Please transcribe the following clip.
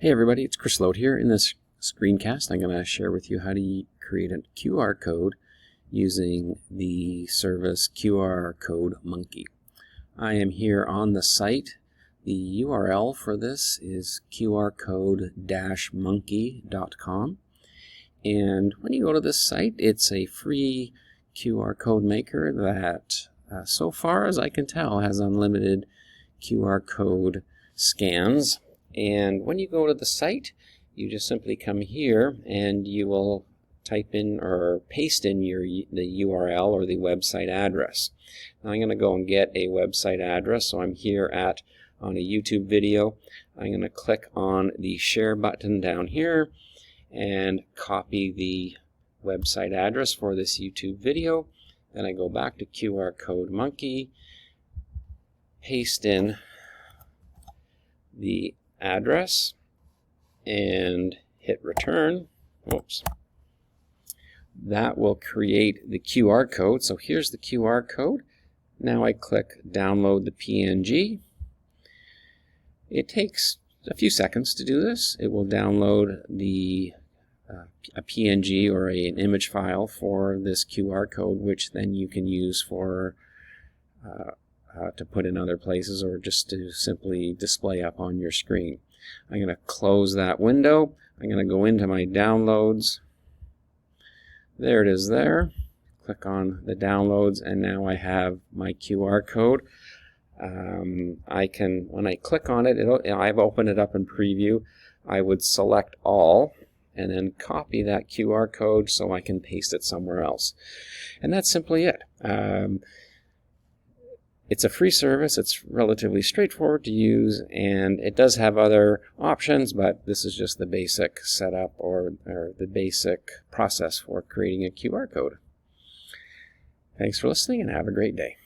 Hey everybody, it's Chris Load here. In this screencast, I'm going to share with you how to create a QR code using the service QRCode Monkey. I am here on the site. The URL for this is qrcode-monkey.com. And when you go to this site, it's a free QR code maker that, so far as I can tell, has unlimited QR code scans. And when you go to the site, you just simply come here and you will type in or paste in the URL or the website address. Now I'm going to go and get a website address. So I'm here on a YouTube video. I'm going to click on the share button down here and copy the website address for this YouTube video. Then I go back to QRCode Monkey, paste in the address and hit return. Oops. That will create the QR code. So here's the QR code. Now I click download the PNG. It takes a few seconds to do this. It will download a PNG or an image file for this QR code, which then you can use for to put in other places or just to simply display up on your screen. I'm going to close that window. I'm going to go into my downloads. There it is there. Click on the downloads and now I have my QR code. When I click on it, I've opened it up in preview. I would select all and then copy that QR code so I can paste it somewhere else. And that's simply it. It's a free service, it's relatively straightforward to use, and it does have other options, but this is just the basic setup or the basic process for creating a QR code. Thanks for listening and have a great day.